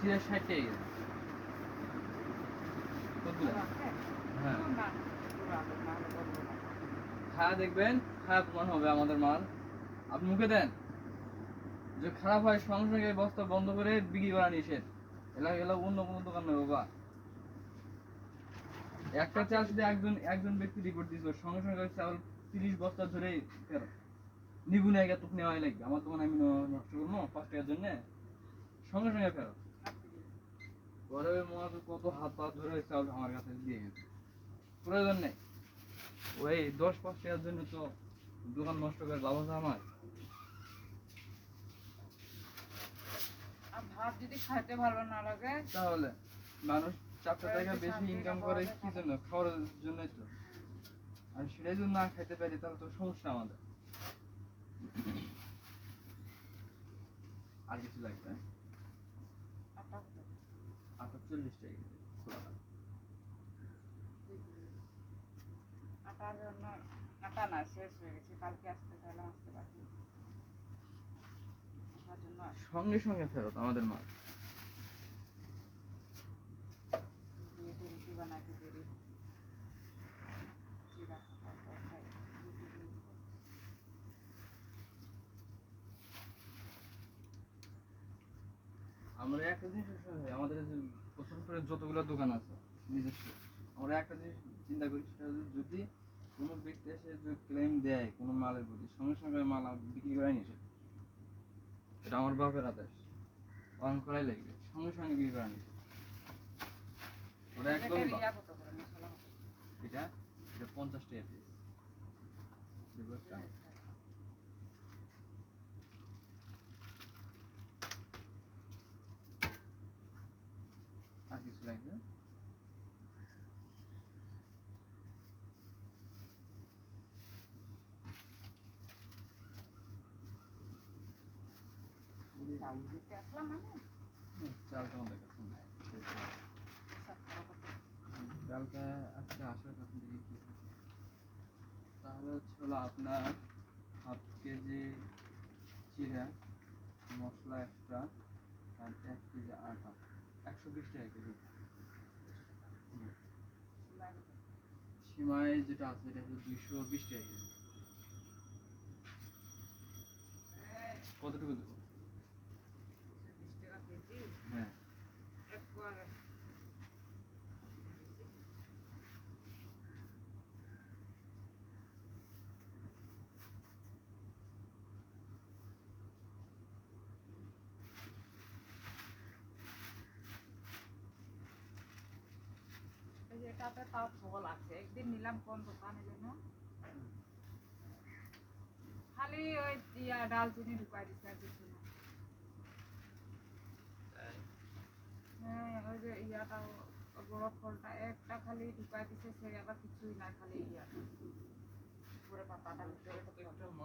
চিরা 60 টাকা কেজি। কতগুলো? হ্যাঁ, খায়া দেখবেন, খায়া প্রমাণ হবে আমাদের মাল। আপনি মুখে দেন, যে খারাপ হয় সঙ্গে সঙ্গে এই বস্তা বন্ধ করে বিক্রি করা নিষেধ। এলা অন্য কোনো দোকান নেই বাবা। একটা চাল যদি একজন ব্যক্তি রিপোর্ট দিয়েছিল, সঙ্গে সঙ্গে চাল 30 বস্তা ধরে ফেরত। নিগুনে আগে তোকে নেওয়াই লাগবে, আমার দোকান আমি নষ্ট করবো 5 টাকার জন্য, সঙ্গে সঙ্গে ফেরত। পরে মনে হয় কত হাত পা ধরে চাল আমার কাছে দিয়ে গেছে, প্রয়োজন নেই। ওই 10-5 টাকার জন্য তো দোকান নষ্ট করে লাভ আছে আমার। ভাত যদি খাইতে ভালো না লাগে তাহলে মানুষ 4 টাকা বেশি ইনকাম করে কি জন্য? খাওয়ার জন্যই তো। আর সেটাই যদি না খাইতে পারি তাহলে তো সমস্যা আমাদের। আর কিছু লাগবে? আটা 40 টাকা কেজি খোলা। আটার জন্য আটা না শেষ হয়ে গেছে, কালকে আসতে চাইলাম আসতে পারছি না। তার জন্য সঙ্গে সঙ্গে ফেরত আমাদের মাল। রুটি বানাতে দেরি চিরা খাই। আমরা একটা জিনিস আমাদের যে বসন্তপুরে যতগুলো দোকান আছে নিজস্ব, আমরা একটা জিনিস চিন্তা করি, সেটা হচ্ছে যদি কোনো ব্যক্তি এসে যদি ক্লেম দেয় কোনো মালের প্রতি, সঙ্গে সঙ্গে মাল বিক্রি করাই নিষেধ। এটা আমার বাপের আদেশ, পালন করাই লাগবে, সঙ্গে সঙ্গে বিক্রি করা নিষেধ। ওটা একদম এটা এটা 50 টাকা পিস। আর কিছু লাগবে? চালটা আমাদের কাছে নাই। চালটা আজকে আসার কথা দেখি কি হয়। তাহলে হলো আপনার হাফ কেজি চিরা, মশলা এক্সট্রা, আর 1 কেজি আটা, 120 টাকা কেজি। সিমাই যেটা আছে এটা হলো 220 টাকা কেজি। কতটুকু দেবো? 20 টাকা কেজি। হ্যাঁ, একবার এটাতে তাও ফল আছে। একদিন নিলাম কোন দোকানে যেন, খালি ওই ডালচিনি ঢুকাই দিচ্ছে আর কিছু না। হ্যাঁ, ওই যে বড় ফলটা একটা খালি ঢুকাই দিচ্ছে, সে আবার কিছুই না, খালি পুরো পাতাটা ভিতরে তো ফল।